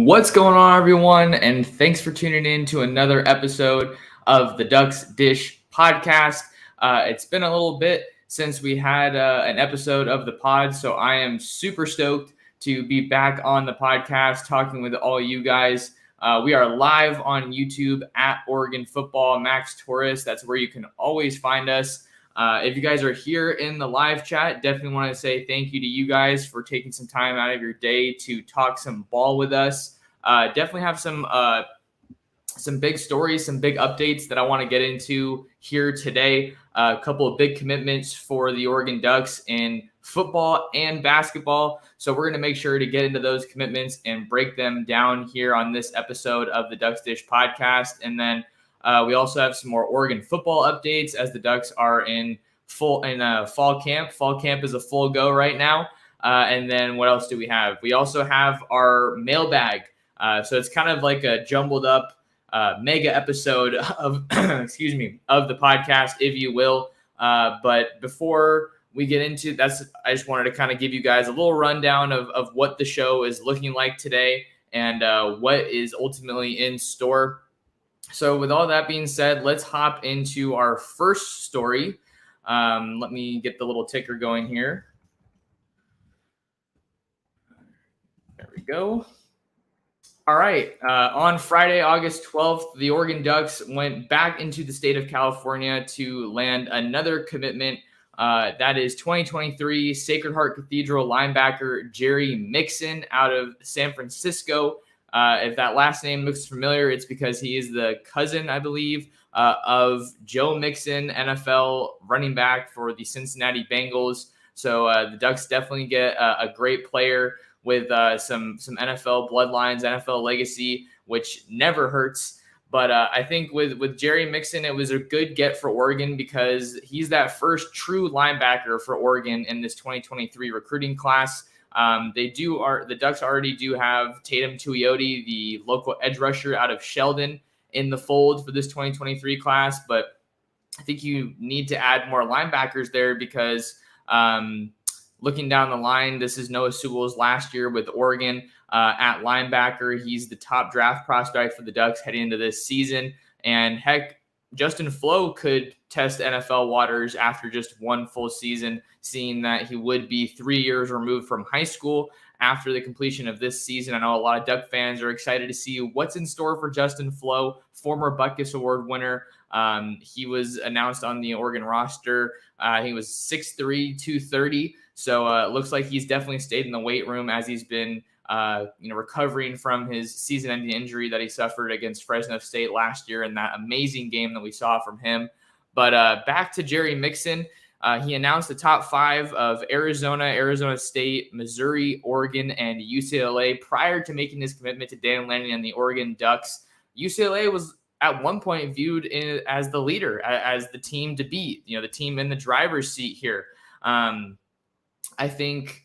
What's going on, everyone? And thanks for tuning in to another episode of the Ducks Dish podcast. It's been a little bit since we had an episode of the pod, so I am super stoked to be back on the podcast talking with all you guys. We are live on YouTube at Oregon Football Max Torres. That's where you can always find us. If you guys are here in the live chat, definitely want to say thank you to you guys for taking some time out of your day to talk some ball with us. Definitely have some big stories, some big updates that I want to get into here today. A couple of big commitments for the Oregon Ducks in football and basketball. So we're going to make sure to get into those commitments and break them down here on this episode of the Ducks Dish podcast. And then we also have some more Oregon football updates as the Ducks are in fall camp. Fall camp is a full go right now. And then what else do we have? We also have our mailbag. So it's kind of like a jumbled up mega episode of of the podcast, if you will. But before we get into that, I just wanted to kind of give you guys a little rundown of what the show is looking like today and what is ultimately in store. So with all that being said, let's hop into our first story. Let me get the little ticker going here. There we go. All right. On Friday, August 12th, the Oregon Ducks went back into the state of California to land another commitment. That is 2023 Sacred Heart Cathedral linebacker Jerry Mixon out of San Francisco. If that last name looks familiar, it's because he is the cousin, I believe, of Joe Mixon, NFL running back for the Cincinnati Bengals. So the Ducks definitely get a great player with some NFL bloodlines, NFL legacy, which never hurts. But I think with Jerry Mixon, it was a good get for Oregon because he's that first true linebacker for Oregon in this 2023 recruiting class. The Ducks already do have Tatum Tuioti, the local edge rusher out of Sheldon, in the fold for this 2023 class. But I think you need to add more linebackers there because looking down the line, this is Noah Sewell's last year with Oregon at linebacker. He's the top draft prospect for the Ducks heading into this season. And heck, Justin Flo could test NFL waters after just one full season, seeing that he would be 3 years removed from high school after the completion of this season. I know a lot of Duck fans are excited to see what's in store for Justin Flo, former Butkus Award winner. He was announced on the Oregon roster. He was 6'3", 230. So it looks like he's definitely stayed in the weight room as he's been recovering from his season-ending injury that he suffered against Fresno State last year in that amazing game that we saw from him. But back to Jerry Mixon. He announced the top five of Arizona, Arizona State, Missouri, Oregon, and UCLA prior to making his commitment to Dan Lanning and the Oregon Ducks. UCLA was at one point viewed as the leader, as the team to beat, the team in the driver's seat here. I think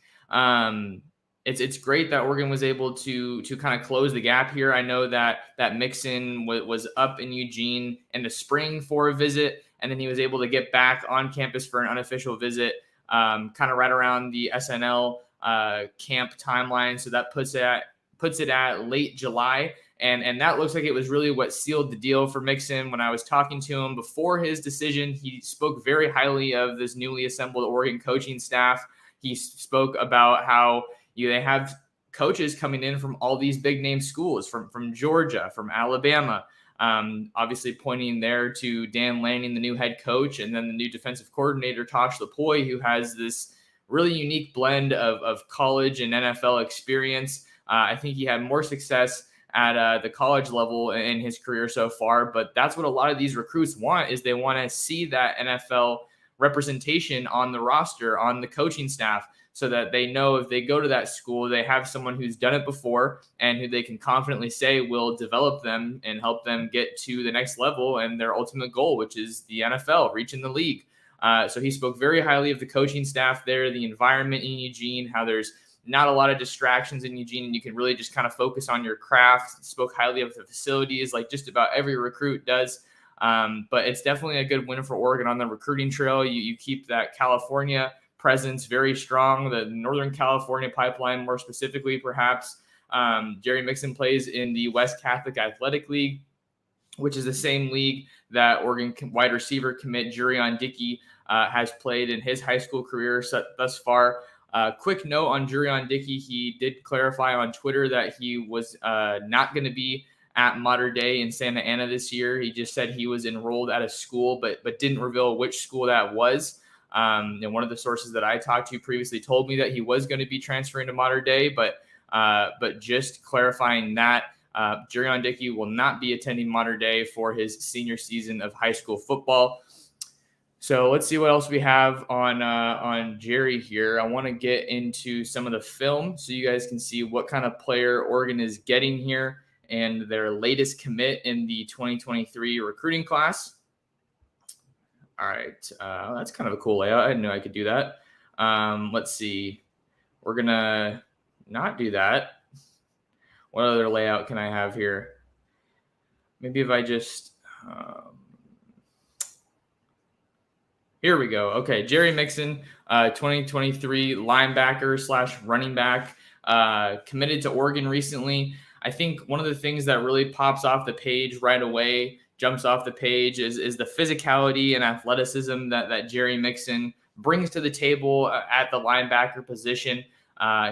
it's great that Oregon was able to kind of close the gap here. I know that Mixon was up in Eugene in the spring for a visit, and then he was able to get back on campus for an unofficial visit, kind of right around the SNL camp timeline. So that puts it at late July. And that looks like it was really what sealed the deal for Mixon. When I was talking to him before his decision, he spoke very highly of this newly assembled Oregon coaching staff. He spoke about how they have coaches coming in from all these big name schools, from Georgia, from Alabama, obviously pointing there to Dan Lanning, the new head coach, and then the new defensive coordinator, Tosh Lupoi, who has this really unique blend of college and NFL experience. I think he had more success at the college level in his career so far, but that's what a lot of these recruits want, is they want to see that NFL representation on the roster, on the coaching staff, so that they know if they go to that school, they have someone who's done it before and who they can confidently say will develop them and help them get to the next level and their ultimate goal, which is the NFL, reaching the league. So he spoke very highly of the coaching staff there, the environment in Eugene, how there's not a lot of distractions in Eugene, and you can really just kind of focus on your craft. Spoke highly of the facilities, like just about every recruit does. But it's definitely a good win for Oregon on the recruiting trail. You keep that California presence very strong, the Northern California pipeline more specifically, perhaps. Jerry Mixon plays in the West Catholic Athletic League, which is the same league that Oregon wide receiver commit Jurion Dickey has played in his high school career thus far. Quick note on Jurion Dickey, he did clarify on Twitter that he was not going to be at Mater Dei in Santa Ana this year. He just said he was enrolled at a school, but didn't reveal which school that was. And one of the sources that I talked to previously told me that he was going to be transferring to Mater Dei, but just clarifying that Jurion Dickey will not be attending Mater Dei for his senior season of high school football. So let's see what else we have on Jerry here. I want to get into some of the film so you guys can see what kind of player Oregon is getting here and their latest commit in the 2023 recruiting class. All right, that's kind of a cool layout. I didn't know I could do that. Let's see. We're going to not do that. What other layout can I have here? Maybe if I just... Here we go. Okay, Jerry Mixon, 2023 linebacker / running back, committed to Oregon recently. I think one of the things that really pops off the page right away, jumps off the page, is the physicality and athleticism that Jerry Mixon brings to the table at the linebacker position.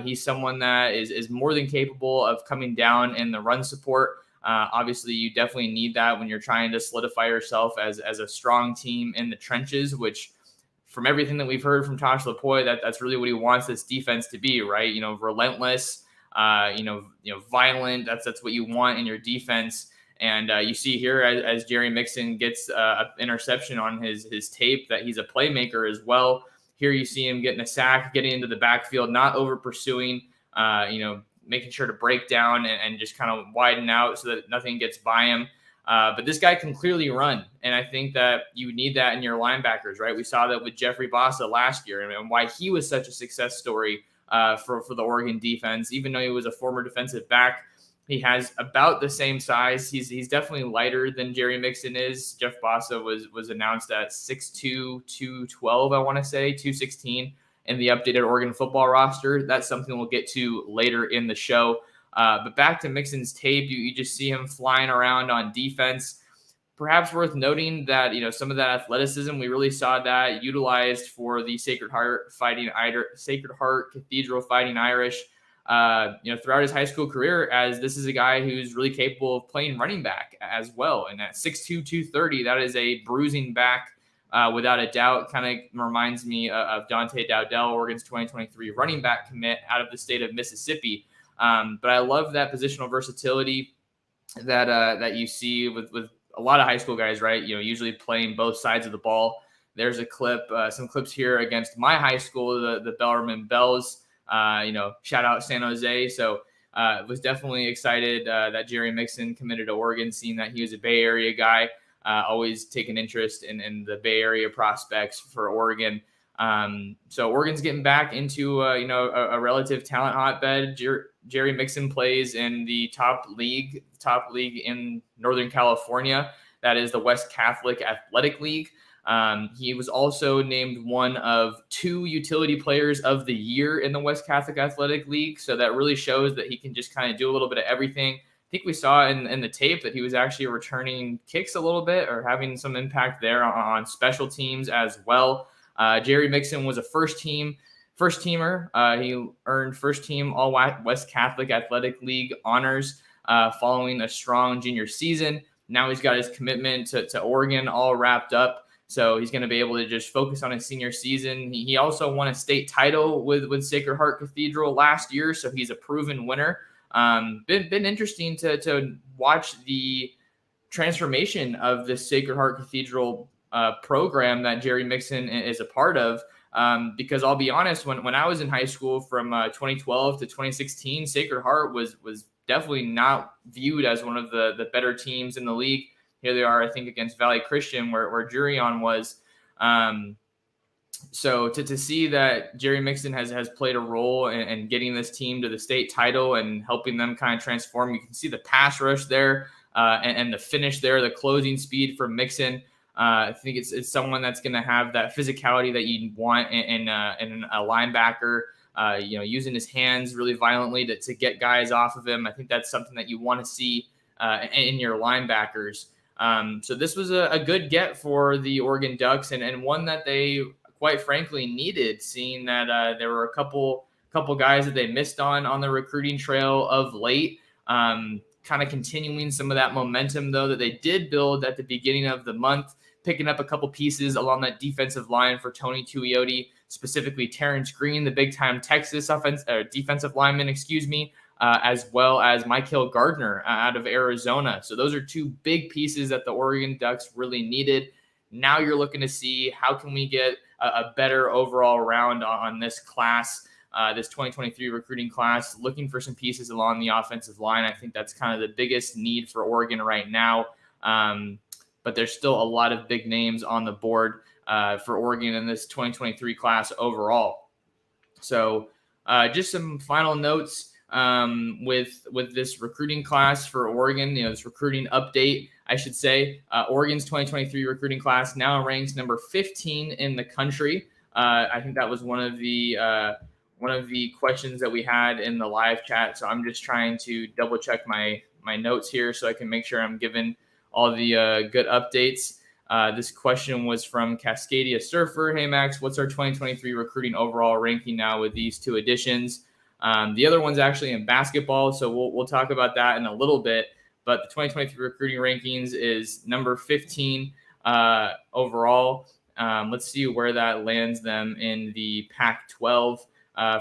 He's someone that is more than capable of coming down in the run support. Obviously, you definitely need that when you're trying to solidify yourself as a strong team in the trenches, which from everything that we've heard from Tosh Lapoy, that's really what he wants this defense to be, right? Relentless, violent. That's what you want in your defense. And you see here as Jerry Mixon gets an interception on his tape that he's a playmaker as well. Here you see him getting a sack, getting into the backfield, not over pursuing, making sure to break down and just kind of widen out so that nothing gets by him. But this guy can clearly run, and I think that you need that in your linebackers, right? We saw that with Jeffrey Bassa last year, and why he was such a success story for the Oregon defense. Even though he was a former defensive back, he has about the same size. He's definitely lighter than Jerry Mixon is. Jeff Bassa was announced at 6'2", 212, I want to say, 216 in the updated Oregon football roster. That's something we'll get to later in the show. But back to Mixon's tape, you just see him flying around on defense. Perhaps worth noting that, some of that athleticism, we really saw that utilized for the Sacred Heart Cathedral Fighting Irish, throughout his high school career, as this is a guy who's really capable of playing running back as well. And at 6'2", 230, that is a bruising back without a doubt. Kind of reminds me of Dante Dowdell, Oregon's 2023 running back commit out of the state of Mississippi. But I love that positional versatility that you see with a lot of high school guys, right? Usually playing both sides of the ball. There's a clip, some clips here against my high school, the Bellarmine Bells. Shout out San Jose. So was definitely excited that Jerry Mixon committed to Oregon, seeing that he was a Bay Area guy. Always take an interest in the Bay Area prospects for Oregon. So Oregon's getting back into a relative talent hotbed. Jerry Mixon plays in the top league in Northern California. That is the West Catholic Athletic League. He was also named one of 2 utility players of the year in the West Catholic Athletic League. So that really shows that he can just kind of do a little bit of everything. I think we saw in the tape that he was actually returning kicks a little bit or having some impact there on special teams as well. Jerry Mixon was a first teamer. He earned first team All West Catholic Athletic League honors following a strong junior season. Now he's got his commitment to Oregon all wrapped up. So he's going to be able to just focus on his senior season. He also won a state title with Sacred Heart Cathedral last year, so he's a proven winner. Been interesting to watch the transformation of this Sacred Heart Cathedral program that Jerry Mixon is a part of. Because I'll be honest, when I was in high school from 2012 to 2016, Sacred Heart was definitely not viewed as one of the better teams in the league. Here they are, I think, against Valley Christian, where Jurion was. So to see that Jerry Mixon has played a role in getting this team to the state title and helping them kind of transform, you can see the pass rush there and the finish there, the closing speed for Mixon. I think it's someone that's going to have that physicality that you want in a linebacker. using his hands really violently to get guys off of him. I think that's something that you want to see in your linebackers. So this was a good get for the Oregon Ducks, and one that they quite frankly needed, seeing that there were a couple guys that they missed on the recruiting trail of late. Kind of continuing some of that momentum, though, that they did build at the beginning of the month, picking up a couple pieces along that defensive line for Tony Tuioti, specifically Terence Green, the big-time Texas defensive lineman, as well as Michael Gardner out of Arizona. So those are two big pieces that the Oregon Ducks really needed. Now you're looking to see how can we get a better overall round on this class, this 2023 recruiting class, looking for some pieces along the offensive line. I think that's kind of the biggest need for Oregon right now. But there's still a lot of big names on the board for Oregon in this 2023 class overall. So just some final notes with this recruiting class for Oregon, this recruiting update, I should say. Oregon's 2023 recruiting class now ranks number 15 in the country. I think that was one of the questions that we had in the live chat. So I'm just trying to double check my notes here so I can make sure I'm giving all the good updates. This question was from Cascadia Surfer. Hey, Max, what's our 2023 recruiting overall ranking now with these two additions? The other one's actually in basketball, so we'll talk about that in a little bit. But the 2023 recruiting rankings is number 15 overall. Let's see where that lands them in the Pac-12.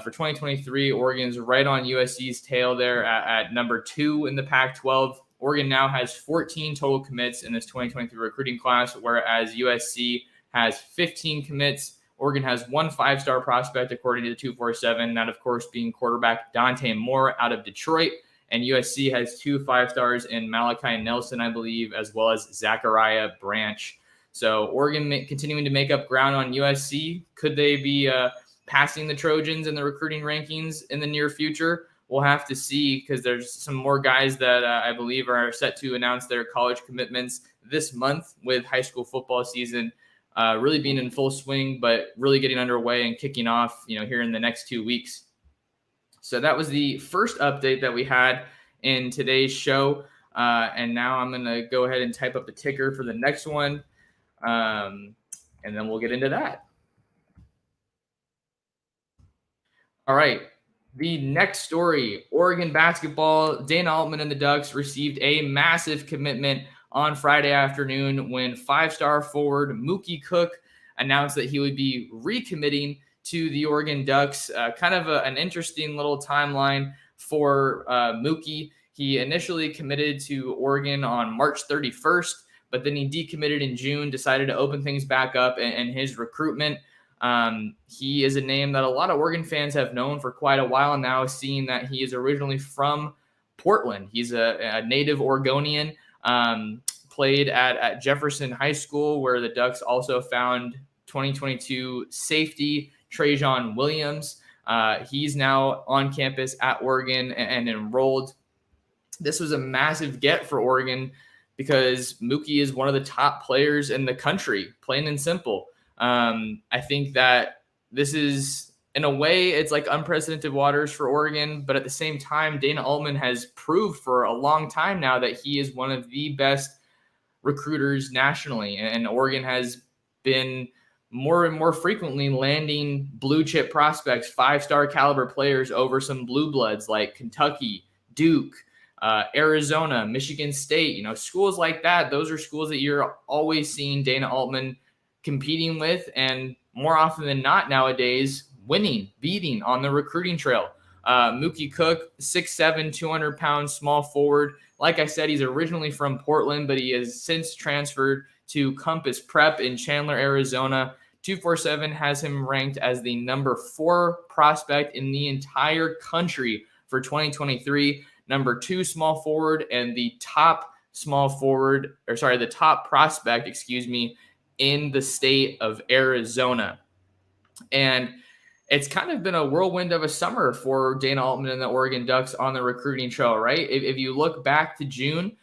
For 2023, Oregon's right on USC's tail there at number 2 in the Pac-12. Oregon now has 14 total commits in this 2023 recruiting class, whereas USC has 15 commits. Oregon has 1 5-star prospect, according to the 247, that, of course, being quarterback Dante Moore out of Detroit. And USC has 2 5-stars in Malachi Nelson, I believe, as well as Zachariah Branch. So Oregon continuing to make up ground on USC. Could they be passing the Trojans in the recruiting rankings in the near future? We'll have to see, because there's some more guys that I believe are set to announce their college commitments this month, with high school football season really being in full swing, but really getting underway and kicking off, here in the next 2 weeks. So that was the first update that we had in today's show. And now I'm going to go ahead and type up the ticker for the next one. And then we'll get into that. All right. The next story, Oregon basketball. Dana Altman and the Ducks received a massive commitment on Friday afternoon when 5-star forward Mookie Cook announced that he would be recommitting to the Oregon Ducks. Kind of an interesting little timeline for Mookie. He initially committed to Oregon on March 31st, but then he decommitted in June, decided to open things back up and his recruitment. He is a name that a lot of Oregon fans have known for quite a while now, seeing that he is originally from Portland. He's a native Oregonian, played at Jefferson High School, where the Ducks also found 2022 safety Trajan Williams. He's now on campus at Oregon and enrolled. This was a massive get for Oregon because Mookie is one of the top players in the country, plain and simple. I think that this is, in a way, it's like unprecedented waters for Oregon, but at the same time, Dana Altman has proved for a long time now that he is one of the best recruiters nationally, and Oregon has been more and more frequently landing blue chip prospects, 5-star caliber players over some blue bloods like Kentucky, Duke, Arizona, Michigan State, schools like that. Those are schools that you're always seeing Dana Altman competing with, and more often than not nowadays, beating on the recruiting trail. Mookie Cook, 6'7", 200-pound small forward. Like I said, he's originally from Portland, but he has since transferred to Compass Prep in Chandler, Arizona. 247 has him ranked as the number 4 prospect in the entire country for 2023. Number 2 small forward and the top prospect, in the state of Arizona. And it's kind of been a whirlwind of a summer for Dana Altman and the Oregon Ducks on the recruiting trail, right? If you look back to June,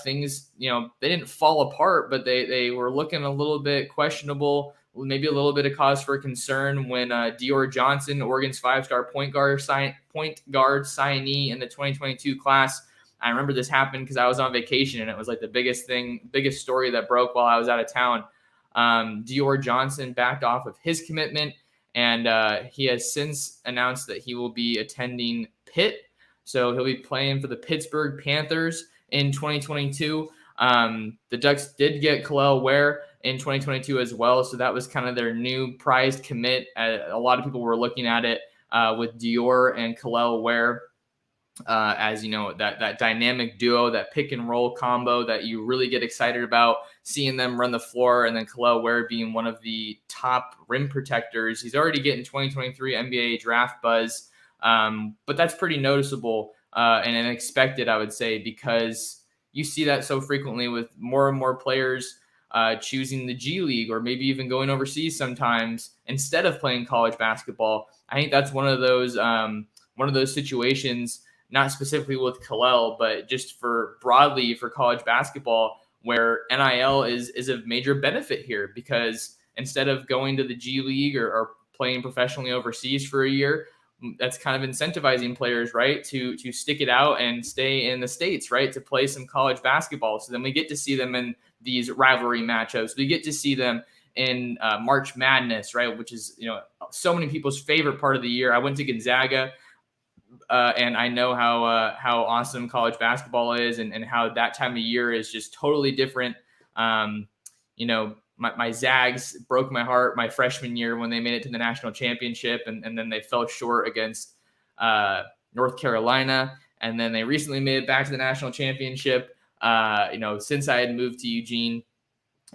things, they didn't fall apart, but they were looking a little bit questionable maybe a little bit of cause for concern when Dior Johnson, Oregon's 5-star point guard signee in the 2022 class. I remember this happened because I was on vacation, and it was like the biggest story that broke while I was out of town. Dior Johnson backed off of his commitment, and he has since announced that he will be attending Pitt. So he'll be playing for the Pittsburgh Panthers in 2022. The Ducks did get Kel'el Ware in 2022 as well, so that was kind of their new prized commit. A lot of people were looking at it with Dior and Kel'el Ware as that dynamic duo, that pick and roll combo that you really get excited about seeing them run the floor, and then Kel'el Ware being one of the top rim protectors. He's already getting 2023 NBA draft buzz, but that's pretty noticeable and unexpected, I would say, because you see that so frequently with more and more players choosing the G League, or maybe even going overseas sometimes instead of playing college basketball. I think that's one of those situations, not specifically with Kel'el, but just broadly for college basketball, where NIL is a major benefit here, because instead of going to the G League or playing professionally overseas for a year, that's kind of incentivizing players, right, to stick it out and stay in the States, right, to play some college basketball. So then we get to see them in these rivalry matchups. We get to see them in March Madness, right, which is so many people's favorite part of the year. I went to Gonzaga, and I know how awesome college basketball is, and how that time of year is just totally different. My Zags broke my heart my freshman year when they made it to the national championship, and then they fell short against North Carolina, and then they recently made it back to the national championship. Since I had moved to Eugene,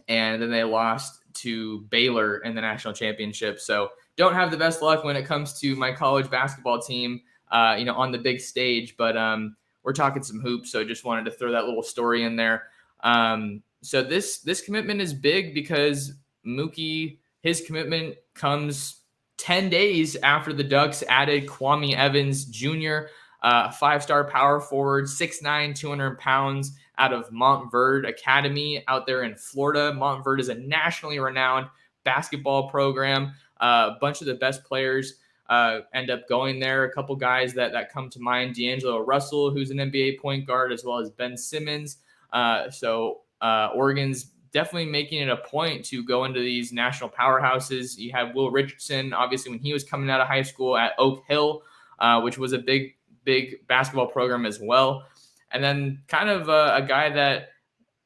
and then they lost to Baylor in the national championship. So don't have the best luck when it comes to my college basketball team, on the big stage. But we're talking some hoops, so just wanted to throw that little story in there. So this commitment is big because Mookie, his commitment comes 10 days after the Ducks added Kwame Evans Jr., 5-star power forward, 6'9", 200 pounds, out of Montverde Academy out there in Florida. Montverde is a nationally renowned basketball program. A bunch of the best players end up going there. A couple guys that come to mind: D'Angelo Russell, who's an NBA point guard, as well as Ben Simmons. Oregon's definitely making it a point to go into these national powerhouses. You have Will Richardson, obviously, when he was coming out of high school at Oak Hill, which was a big basketball program as well. And then kind of a guy that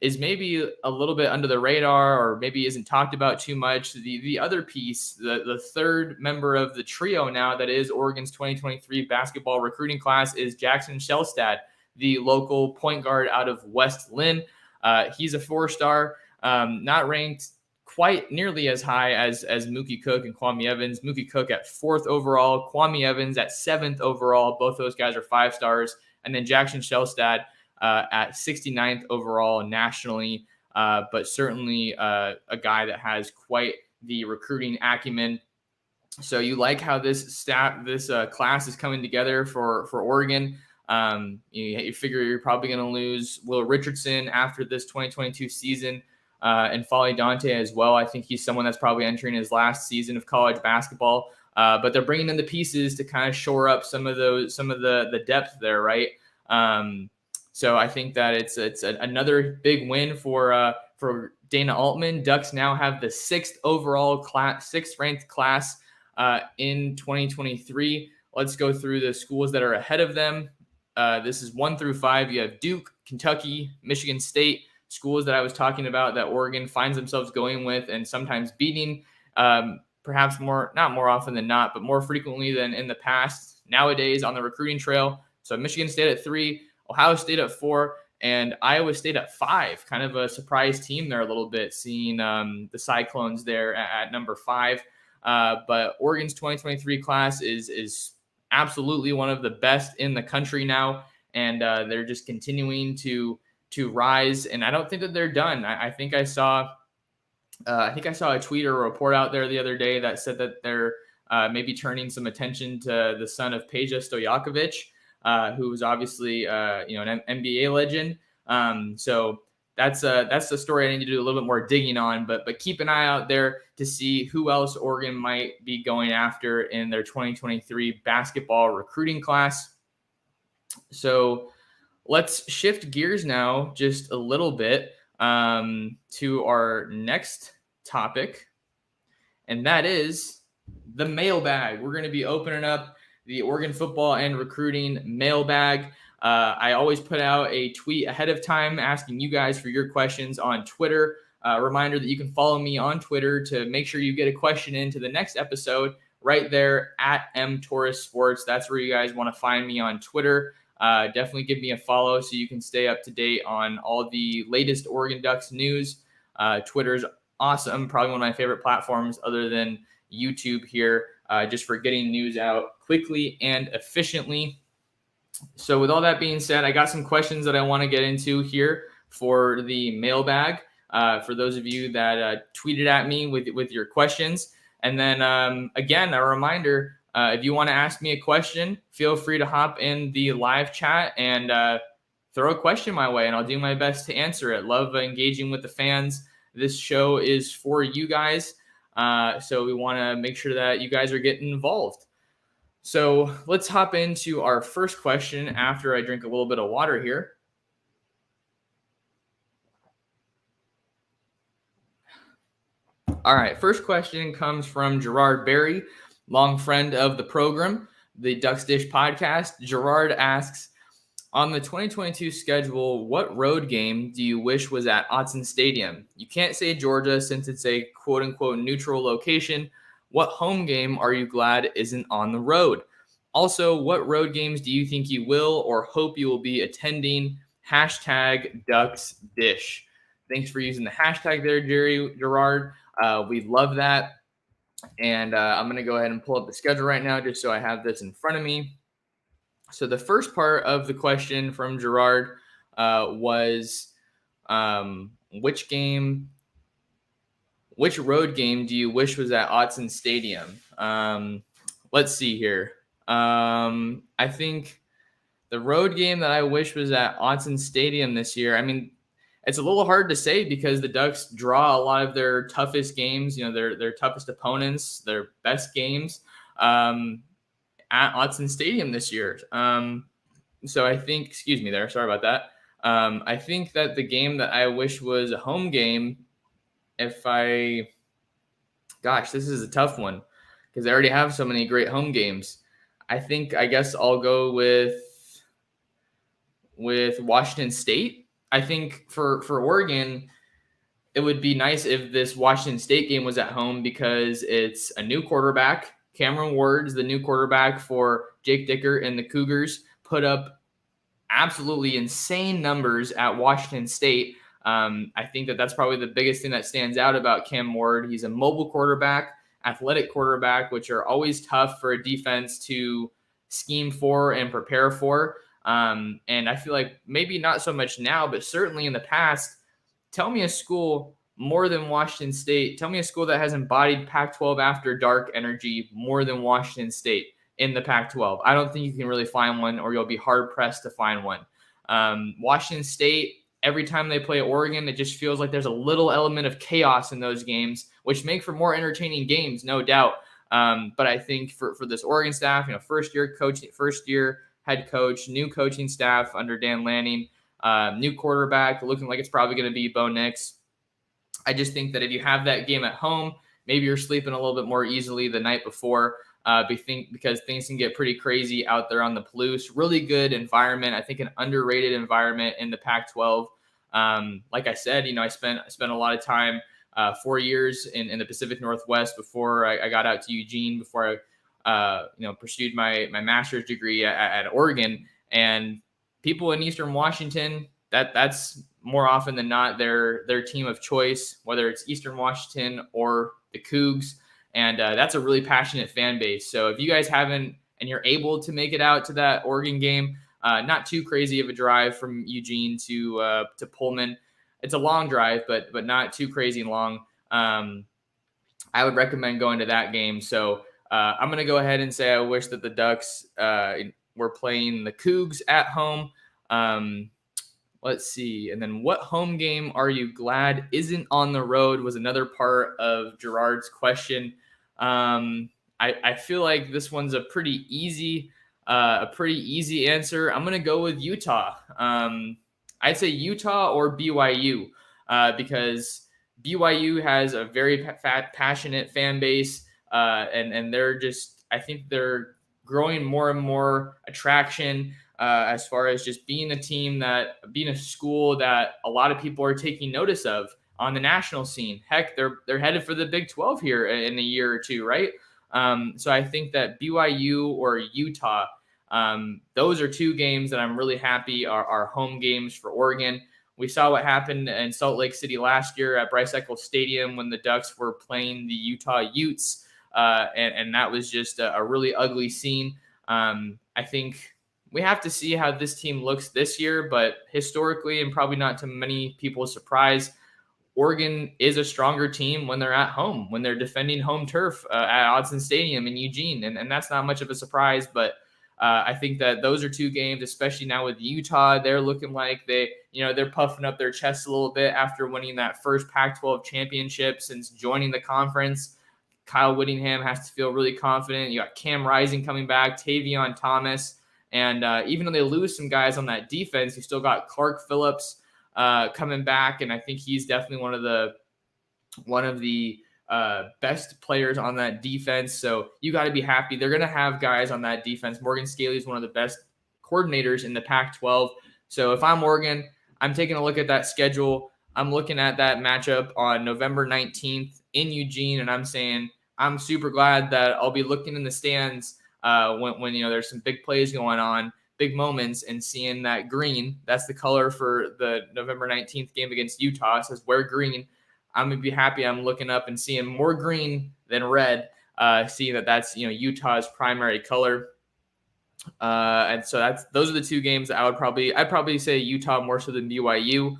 is maybe a little bit under the radar, or maybe isn't talked about too much. The other piece, the third member of the trio now that is Oregon's 2023 basketball recruiting class, is Jackson Shelstad, the local point guard out of West Lynn. He's a 4-star, not ranked quite nearly as high as Mookie Cook and Kwame Evans. Mookie Cook at 4th overall, Kwame Evans at 7th overall. Both those guys are 5 stars. And then Jackson Shelstad at 69th overall nationally, but certainly a guy that has quite the recruiting acumen. So you like how this class is coming together for Oregon. You figure you're probably going to lose Will Richardson after this 2022 season, and Folly Dante as well. I think he's someone that's probably entering his last season of college basketball. But they're bringing in the pieces to kind of shore up some of the depth there, right? So I think that it's another big win for Dana Altman. Ducks now have the 6th ranked class in 2023. Let's go through the schools that are ahead of them. This is 1 through 5. You have Duke, Kentucky, Michigan State, schools that I was talking about that Oregon finds themselves going with and sometimes beating, perhaps not more often than not, but more frequently than in the past nowadays on the recruiting trail. So Michigan State at 3, Ohio State at 4, and Iowa State at 5. Kind of a surprise team there a little bit, seeing the Cyclones there at number 5. But Oregon's 2023 class is absolutely one of the best in the country now, and they're just continuing to rise. And I don't think that they're done. I think I saw a tweet or a report out there the other day that said that they're maybe turning some attention to the son of Peja Stojakovic, who was obviously an NBA legend. So that's the story I need to do a little bit more digging on. But keep an eye out there to see who else Oregon might be going after in their 2023 basketball recruiting class. So let's shift gears now just a little bit to our next topic, and that is the mailbag. We're going to be opening up the Oregon football and recruiting mailbag. I always put out a tweet ahead of time asking you guys for your questions on Twitter. Reminder that you can follow me on Twitter to make sure you get a question into the next episode right there at Torres Sports. That's where you guys want to find me on Twitter. Definitely give me a follow so you can stay up to date on all the latest Oregon Ducks news. Twitter's awesome, probably one of my favorite platforms other than YouTube here, just for getting news out quickly and efficiently. So with all that being said, I got some questions that I want to get into here for the mailbag, for those of you that tweeted at me with your questions. And then again, a reminder, if you want to ask me a question, feel free to hop in the live chat and throw a question my way, and I'll do my best to answer it. Love engaging with the fans. This show is for you guys, so we want to make sure that you guys are getting involved. So let's hop into our first question after I drink a little bit of water here. All right, first question comes from Gerard Berry, long friend of the program, the Ducks Dish podcast. Gerard asks, on the 2022 schedule, what road game do you wish was at Autzen Stadium? You can't say Georgia since it's a quote-unquote neutral location. What home game are you glad isn't on the road? Also, what road games do you think you will or hope you will be attending? Hashtag Ducks Dish. Thanks for using the hashtag there, Gerard. We love that. And I'm going to go ahead and pull up the schedule right now just so I have this in front of me. So the first part of the question from Gerard was which road game do you wish was at Autzen Stadium? Let's see here. I think the road game that I wish was at Autzen Stadium this year, I mean, it's a little hard to say because the Ducks draw a lot of their toughest games, their toughest opponents, their best games at Autzen Stadium this year. So I think, excuse me there, sorry about that. I think that the game that I wish was a home game, this is a tough one because I already have so many great home games. I guess I'll go with Washington State. I think for Oregon, it would be nice if this Washington State game was at home because it's a new quarterback. Cameron Ward is the new quarterback for Jake Dicker, and the Cougars put up absolutely insane numbers at Washington State. I think that's probably the biggest thing that stands out about Cam Ward. He's a mobile quarterback, athletic quarterback, which are always tough for a defense to scheme for and prepare for. And I feel like maybe not so much now, but certainly in the past, tell me a school more than Washington State. Tell me a school that has embodied Pac-12 after dark energy more than Washington State in the Pac-12. I don't think you can really find one, or you'll be hard-pressed to find one. Washington State, every time they play Oregon, it just feels like there's a little element of chaos in those games, which make for more entertaining games, no doubt. But I think for this Oregon staff, first year head coach, new coaching staff under Dan Lanning, new quarterback, looking like it's probably going to be Bo Nix. I just think that if you have that game at home, maybe you're sleeping a little bit more easily the night before, because things can get pretty crazy out there on the Palouse. Really good environment. I think an underrated environment in the Pac-12. Like I said, I spent a lot of time, 4 years in the Pacific Northwest before I got out to Eugene, before I pursued my master's degree at Oregon. And people in Eastern Washington, that's more often than not their team of choice, whether it's Eastern Washington or the Cougs. And that's a really passionate fan base. So if you guys haven't and you're able to make it out to that Oregon game, not too crazy of a drive from Eugene to Pullman. It's a long drive, but not too crazy long. I would recommend going to that game. So I'm going to go ahead and say I wish that the Ducks were playing the Cougs at home. Let's see. And then what home game are you glad isn't on the road was another part of Gerard's question. I feel like this one's a pretty easy answer. I'm gonna go with Utah. I'd say Utah or BYU because BYU has a very passionate fan base, and they're just, I think they're growing more and more attraction as far as just being a school that a lot of people are taking notice of on the national scene. Heck, they're headed for the Big 12 here in a year or two, right? So I think that BYU or Utah, those are two games that I'm really happy are home games for Oregon. We saw what happened in Salt Lake City last year at Bryce Eccles Stadium when the Ducks were playing the Utah Utes, and that was just a really ugly scene. I think we have to see how this team looks this year, but historically, and probably not to many people's surprise, Oregon is a stronger team when they're at home, when they're defending home turf at Autzen Stadium in Eugene, and that's not much of a surprise, but I think that those are two games, especially now with Utah. They're looking like they're puffing up their chests a little bit after winning that first Pac-12 championship since joining the conference. Kyle Whittingham has to feel really confident. You got Cam Rising coming back, Tavion Thomas, and even though they lose some guys on that defense, you still got Clark Phillips coming back, and I think he's definitely one of the best players on that defense. So you got to be happy. They're going to have guys on that defense. Morgan Scaley is one of the best coordinators in the Pac-12. So if I'm Oregon, I'm taking a look at that schedule. I'm looking at that matchup on November 19th in Eugene, and I'm saying I'm super glad that I'll be looking in the stands when there's some big plays going on, big moments, and seeing that green. That's the color for the November 19th game against Utah. It says wear green. I'm gonna be happy. I'm looking up and seeing more green than red. Seeing that's Utah's primary color, and so those are the two games that I'd probably say Utah more so than BYU,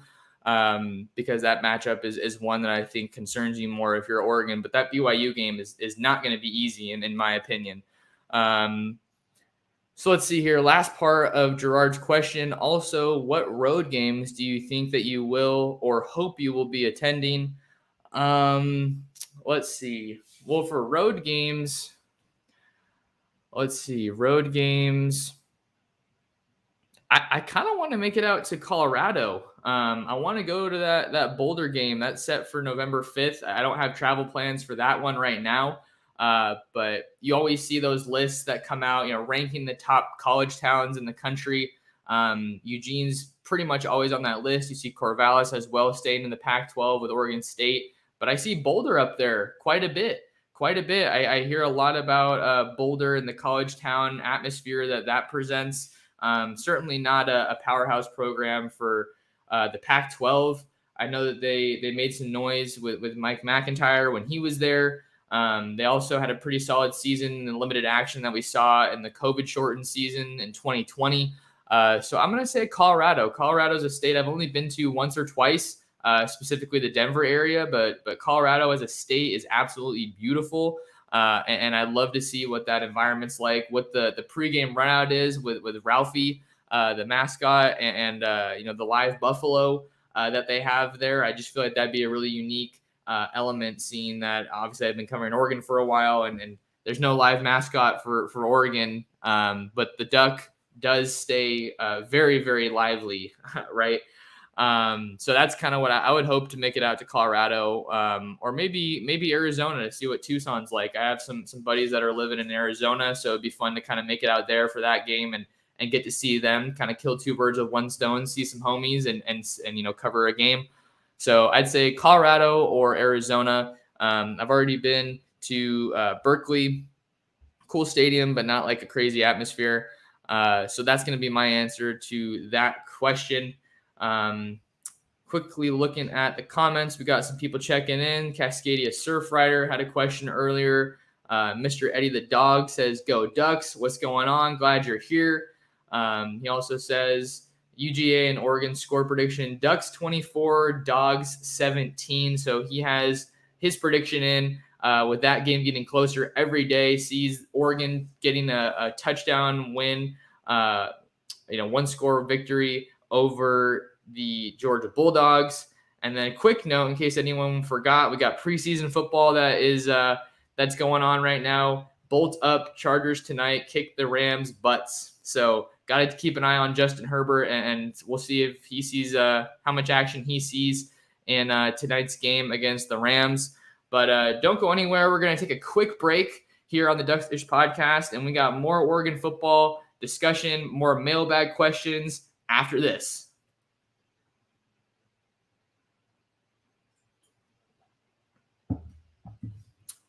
because that matchup is one that I think concerns you more if you're Oregon. But that BYU game is not going to be easy in my opinion. So let's see here. Last part of Gerard's question. Also, what road games do you think that you will or hope you will be attending? Let's see. Well, for road games, I kind of want to make it out to Colorado. I want to go to that Boulder game that's set for November 5th. I don't have travel plans for that one right now. But you always see those lists that come out, ranking the top college towns in the country. Eugene's pretty much always on that list. You see Corvallis as well, staying in the Pac-12 with Oregon State. But I see Boulder up there quite a bit. I hear a lot about Boulder and the college town atmosphere that presents. Certainly not a powerhouse program for the Pac-12. I know that they made some noise with Mike McIntyre when he was there. They also had a pretty solid season in the limited action that we saw in the COVID-shortened season in 2020. So I'm going to say Colorado. Colorado's a state I've only been to once or twice, specifically the Denver area, but Colorado as a state is absolutely beautiful. And I'd love to see what that environment's like, what the pregame runout is with Ralphie, the mascot, and the live buffalo that they have there. I just feel like that'd be a really unique element, seeing that obviously I've been covering Oregon for a while, and there's no live mascot for Oregon, but the duck does stay very, very lively, right? So that's kind of what I would hope to make it out to Colorado, or maybe Arizona to see what Tucson's like. I have some buddies that are living in Arizona, so it'd be fun to kind of make it out there for that game and get to see them, kind of kill two birds with one stone, see some homies and cover a game. So I'd say Colorado or Arizona. I've already been to Berkeley, cool stadium, but not like a crazy atmosphere. So that's going to be my answer to that question. Quickly looking at the comments, we got some people checking in. Cascadia Surf Rider had a question earlier. Mr. Eddie the Dog says, "Go Ducks! What's going on? Glad you're here." He also says, UGA and Oregon score prediction, Ducks 24, Dogs 17. So he has his prediction in with that game getting closer every day, sees Oregon getting a touchdown win, one score victory over the Georgia Bulldogs. And then a quick note, in case anyone forgot, we got preseason football that's going on right now. Bolt up, Chargers tonight, kick the Rams' butts. So got to keep an eye on Justin Herbert, and we'll see if he sees how much action he sees in tonight's game against the Rams. But don't go anywhere. We're going to take a quick break here on the Ducks Dish podcast, and we got more Oregon football discussion, more mailbag questions after this.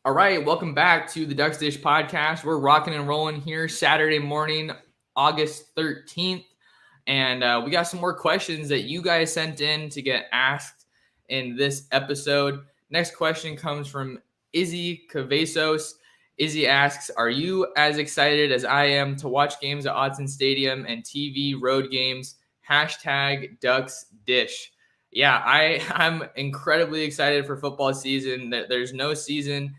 All right, welcome back to the Ducks Dish podcast. We're rocking and rolling here Saturday morning, August 13th. And we got some more questions that you guys sent in to get asked in this episode. Next question comes from Izzy Cavazos. Izzy asks, are you as excited as I am to watch games at Autzen Stadium and TV road games? #DucksDish. Yeah, I'm incredibly excited for football season. There's no season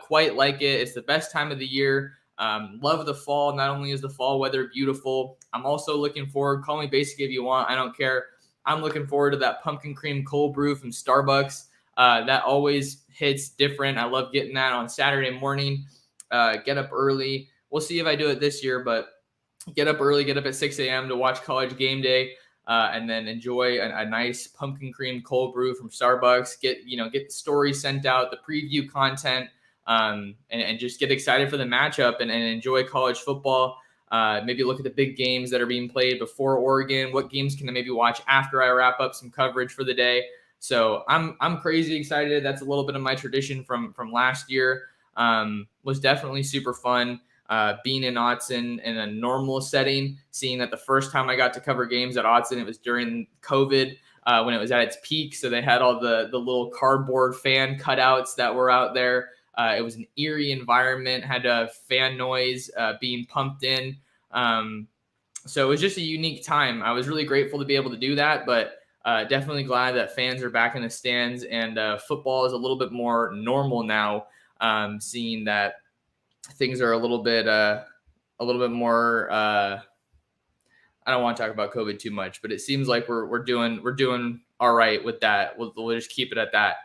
quite like it. It's the best time of the year. Love the fall. Not only is the fall weather beautiful, I'm also looking forward. Call me basic if you want. I don't care. I'm looking forward to that pumpkin cream cold brew from Starbucks. That always hits different. I love getting that on Saturday morning. Get up early. We'll see if I do it this year, but get up early, get up at 6 a.m. to watch College Game Day, and then enjoy a nice pumpkin cream cold brew from Starbucks. Get the story sent out, the preview content, and just get excited for the matchup and enjoy college football. Maybe look at the big games that are being played before Oregon. What games can I maybe watch after I wrap up some coverage for the day? So I'm crazy excited. That's a little bit of my tradition from last year. Was definitely super fun. Being in Autzen in a normal setting, seeing that the first time I got to cover games at Autzen, it was during COVID when it was at its peak. So they had all the little cardboard fan cutouts that were out there. It was an eerie environment, had a fan noise being pumped in. So it was just a unique time. I was really grateful to be able to do that, but definitely glad that fans are back in the stands and football is a little bit more normal now, seeing that things are a little bit more. I don't want to talk about COVID too much, but it seems like we're doing all right with that. We'll just keep it at that.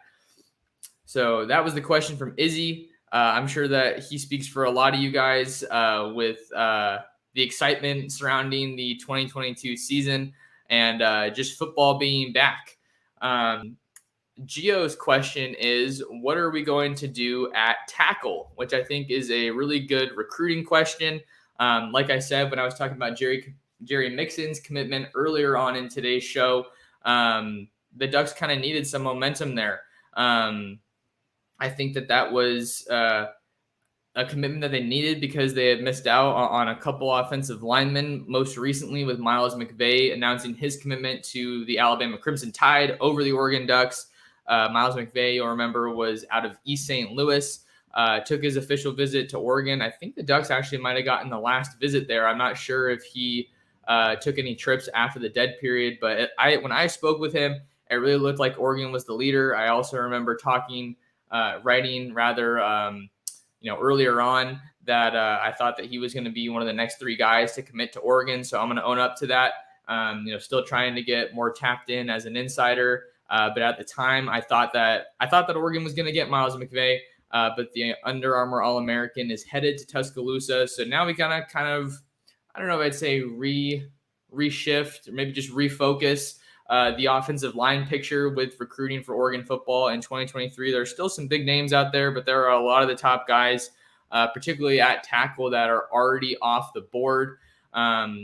So that was the question from Izzy. I'm sure that he speaks for a lot of you guys with the excitement surrounding the 2022 season and just football being back. Gio's question is, what are we going to do at tackle? Which I think is a really good recruiting question. Like I said, when I was talking about Jerry Mixon's commitment earlier on in today's show, the Ducks kind of needed some momentum there. I think that was a commitment that they needed because they had missed out on a couple offensive linemen, most recently with Miles Mcvay announcing his commitment to the Alabama Crimson Tide over the Oregon Ducks. Miles Mcvay, you'll remember, was out of East St. Louis, took his official visit to Oregon. I think the Ducks actually might have gotten the last visit there. I'm not sure if he took any trips after the dead period, but when I spoke with him, it really looked like Oregon was the leader. I also remember writing earlier on that I thought that he was going to be one of the next three guys to commit to Oregon. So I'm going to own up to that. Still trying to get more tapped in as an insider. But at the time, I thought that Oregon was going to get Miles Mcvay, but the Under Armour All-American is headed to Tuscaloosa. So now we gotta kind of, I don't know if I'd say reshift or maybe just refocus the offensive line picture with recruiting for Oregon football in 2023. There's still some big names out there, but there are a lot of the top guys, particularly at tackle, that are already off the board.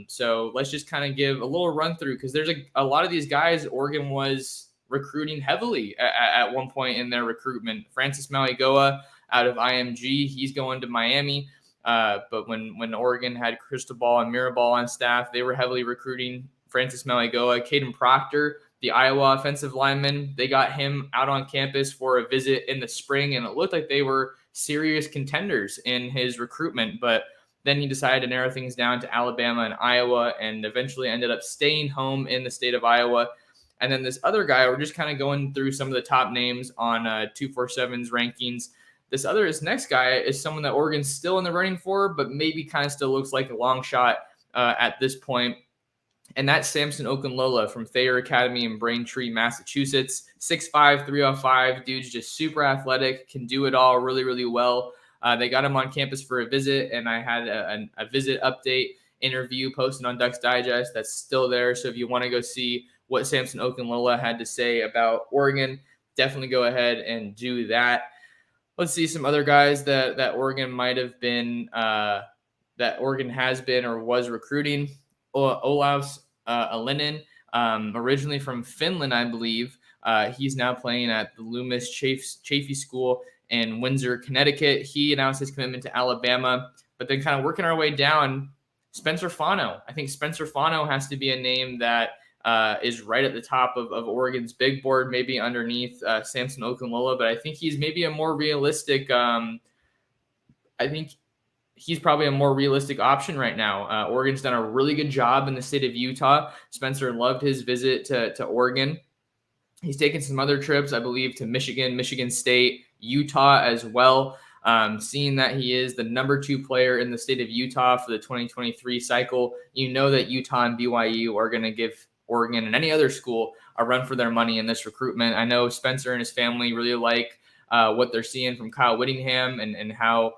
So let's just kind of give a little run through, because there's a lot of these guys Oregon was recruiting heavily at one point in their recruitment. Francis Maligoa out of IMG, he's going to Miami. But when Oregon had Cristobal and Mirabal on staff, they were heavily recruiting Francis Maligoa. Caden Proctor, the Iowa offensive lineman, they got him out on campus for a visit in the spring, and it looked like they were serious contenders in his recruitment. But then he decided to narrow things down to Alabama and Iowa, and eventually ended up staying home in the state of Iowa. And then this other guy, we're just kind of going through some of the top names on 247's rankings. This next guy is someone that Oregon's still in the running for, but maybe kind of still looks like a long shot at this point. And that's Samson Okunlola from Thayer Academy in Braintree, Massachusetts. 6'5", 305. Dude's just super athletic, can do it all really, really well. They got him on campus for a visit, and I had a visit update interview posted on Ducks Digest that's still there. So if you want to go see what Samson Okunlola had to say about Oregon, definitely go ahead and do that. Let's see some other guys that Oregon might have been, that Oregon has been or was recruiting. Olaus Alinen, originally from Finland, I believe. He's now playing at the Loomis Chaffee School in Windsor, Connecticut. He announced his commitment to Alabama, but then kind of working our way down, Spencer Fano. I think Spencer Fano has to be a name that is right at the top of Oregon's big board, maybe underneath Samson Okunlola, but I think he's maybe a more realistic. I think he's probably a more realistic option right now. Oregon's done a really good job in the state of Utah. Spencer loved his visit to Oregon. He's taken some other trips, I believe, to Michigan, Michigan State, Utah as well. Seeing that he is the number 2 player in the state of Utah for the 2023 cycle, you know that Utah and BYU are going to give Oregon and any other school a run for their money in this recruitment. I know Spencer and his family really like what they're seeing from Kyle Whittingham and how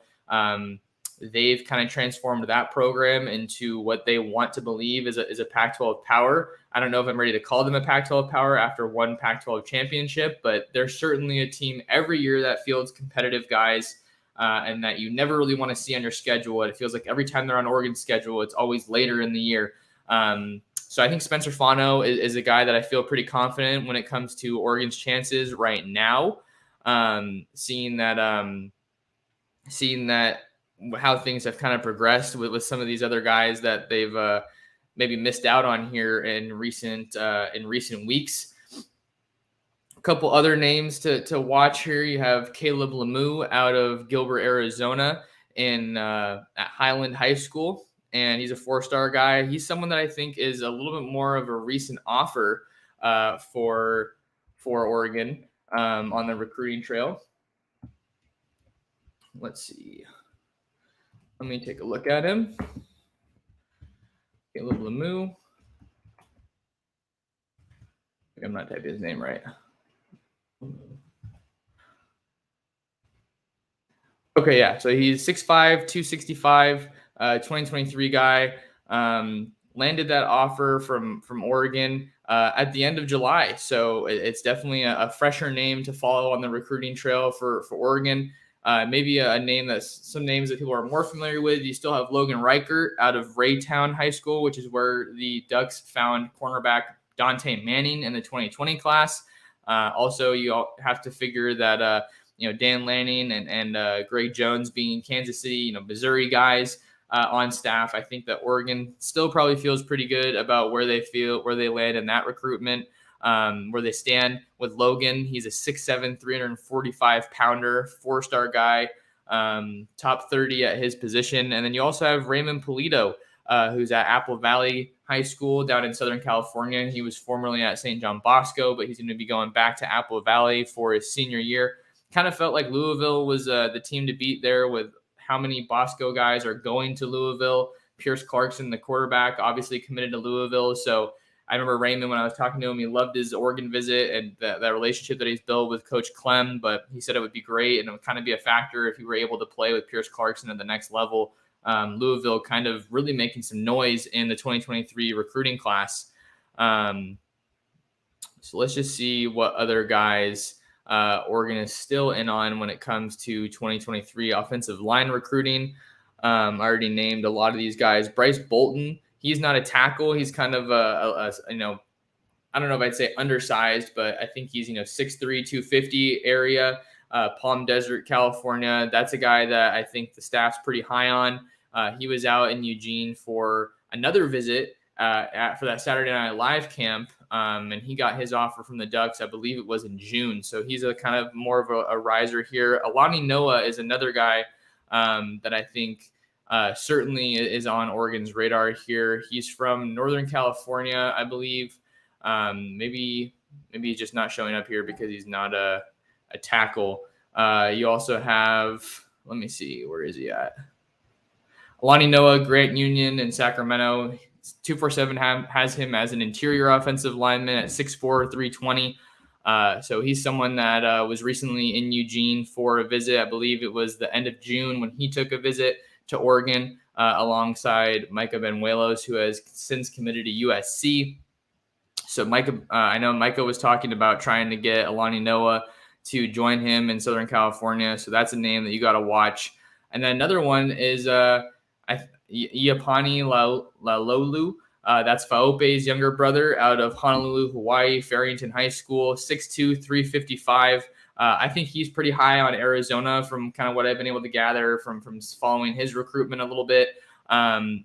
they've kind of transformed that program into what they want to believe is a Pac-12 power. I don't know if I'm ready to call them a Pac-12 power after one Pac-12 championship, but they're certainly a team every year that fields competitive guys and that you never really want to see on your schedule. It feels like every time they're on Oregon's schedule, it's always later in the year. So I think Spencer Fano is a guy that I feel pretty confident when it comes to Oregon's chances right now. Seeing that how things have kind of progressed with some of these other guys that they've maybe missed out on here in recent weeks. A couple other names to watch here. You have Caleb Lamou out of Gilbert, Arizona at Highland High School, and he's a 4-star guy. He's someone that I think is a little bit more of a recent offer for Oregon on the recruiting trail. Let's see. Let me take a look at him. Caleb Lamou. I'm not typing his name right. Okay, yeah. So he's 6'5", 265, 2023 guy. Landed that offer from Oregon at the end of July. So it's definitely a fresher name to follow on the recruiting trail for Oregon. Maybe some names that people are more familiar with. You still have Logan Reichert out of Raytown High School, which is where the Ducks found cornerback Dante Manning in the 2020 class. Also, you have to figure that Dan Lanning and Greg Jones being Kansas City, Missouri guys on staff. I think that Oregon still probably feels pretty good about where they land in that recruitment. Where they stand with Logan. He's a 6'7", 345-pounder, 4-star guy, top 30 at his position. And then you also have Raymond Polito, who's at Apple Valley High School down in Southern California. He was formerly at St. John Bosco, but he's going to be going back to Apple Valley for his senior year. Kind of felt like Louisville was the team to beat there with how many Bosco guys are going to Louisville. Pierce Clarkson, the quarterback, obviously committed to Louisville. So I remember Raymond, when I was talking to him, he loved his Oregon visit and that relationship that he's built with Coach Clem, but he said it would be great and it would kind of be a factor if he were able to play with Pierce Clarkson at the next level. Louisville kind of really making some noise in the 2023 recruiting class. So let's just see what other guys Oregon is still in on when it comes to 2023 offensive line recruiting. I already named a lot of these guys. Bryce Bolton. He's not a tackle. He's kind of I don't know if I'd say undersized, but I think he's 6'3", 250 area, Palm Desert, California. That's a guy that I think the staff's pretty high on. He was out in Eugene for another visit for that Saturday Night Live camp, and he got his offer from the Ducks. I believe it was in June. So he's a kind of more of a riser here. Alani Noah is another guy that I think certainly is on Oregon's radar here. He's from Northern California, I believe. Maybe he's just not showing up here because he's not a tackle. You also have, let me see, where is he at? Alani Noah, Grant Union in Sacramento. 247 has him as an interior offensive lineman at 6'4", 320. So he's someone that was recently in Eugene for a visit. I believe it was the end of June when he took a visit to Oregon alongside Micah Benuelos, who has since committed to USC. So Micah, I know Micah was talking about trying to get Alani Noah to join him in Southern California. So that's a name that you got to watch. And then another one is Iapani Lalolu. That's Faope's younger brother out of Honolulu, Hawaii, Farrington High School, 6'2", 355. I think he's pretty high on Arizona from kind of what I've been able to gather from following his recruitment a little bit.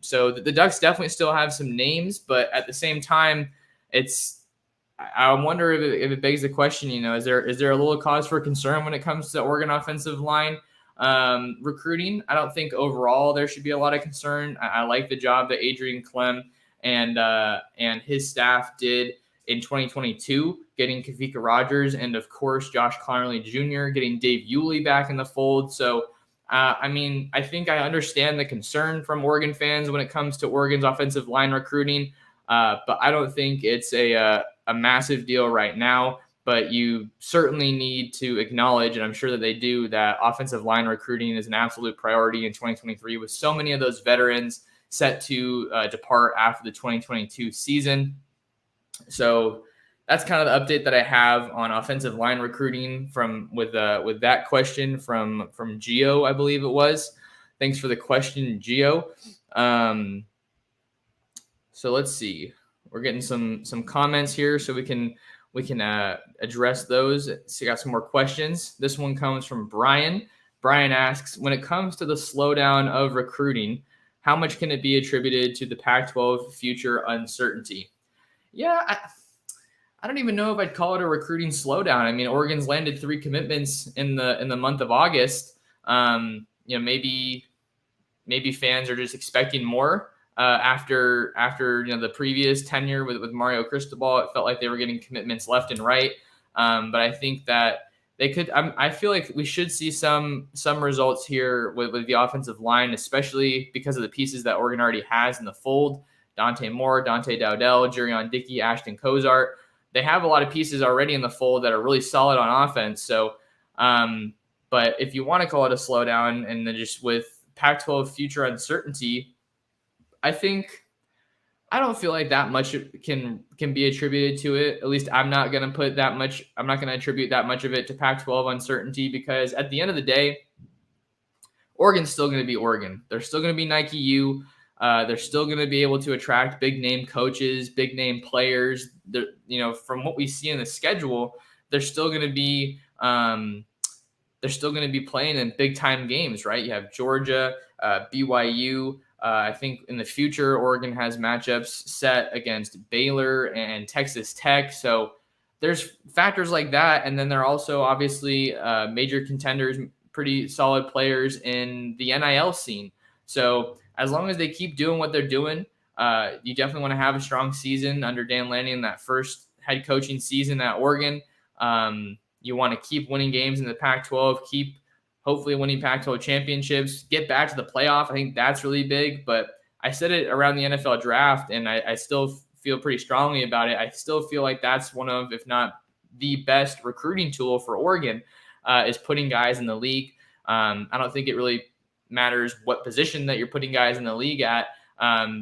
So the Ducks definitely still have some names, but at the same time, I wonder if it begs the question, is there a little cause for concern when it comes to Oregon offensive line recruiting? I don't think overall there should be a lot of concern. I like the job that Adrian Clem and his staff did in 2022, getting Kavika Rogers and, of course, Josh Connerly Jr., getting Dave Yulee back in the fold. So, I think I understand the concern from Oregon fans when it comes to Oregon's offensive line recruiting. But I don't think it's a massive deal right now. But you certainly need to acknowledge, and I'm sure that they do, that offensive line recruiting is an absolute priority in 2023 with so many of those veterans set to depart after the 2022 season. So that's kind of the update that I have on offensive line recruiting with that question from Gio, I believe it was. Thanks for the question, Gio. So let's see. We're getting some comments here, so we can address those. So you got some more questions. This one comes from Brian. Brian asks, when it comes to the slowdown of recruiting, how much can it be attributed to the Pac-12 future uncertainty? Yeah, I don't even know if I'd call it a recruiting slowdown. I mean, Oregon's landed 3 commitments in the month of August. Maybe fans are just expecting more. After the previous tenure with Mario Cristobal, it felt like they were getting commitments left and right. But I think that they could. I feel like we should see some results here with the offensive line, especially because of the pieces that Oregon already has in the fold. Dante Moore, Dante Dowdell, Jurion Dickey, Ashton Kozart. They have a lot of pieces already in the fold that are really solid on offense. So, but if you want to call it a slowdown, and then just with Pac-12 future uncertainty, I don't feel like that much can be attributed to it. At least I'm not going to attribute that much of it to Pac-12 uncertainty, because at the end of the day, Oregon's still going to be Oregon. They're still going to be Nike U. They're still going to be able to attract big name coaches, big name players. From what we see in the schedule, they're still going to be playing in big time games, right? You have Georgia, BYU. I think in the future, Oregon has matchups set against Baylor and Texas Tech. So there's factors like that. And then there are also obviously major contenders, pretty solid players in the NIL scene. So as long as they keep doing what they're doing, you definitely want to have a strong season under Dan Lanning in that first head coaching season at Oregon. You want to keep winning games in the Pac-12, keep hopefully winning Pac-12 championships, get back to the playoff. I think that's really big. But I said it around the NFL draft, and I still feel pretty strongly about it. I still feel like that's one of, if not the best recruiting tool for Oregon, is putting guys in the league. I don't think it really matters what position that you're putting guys in the league at,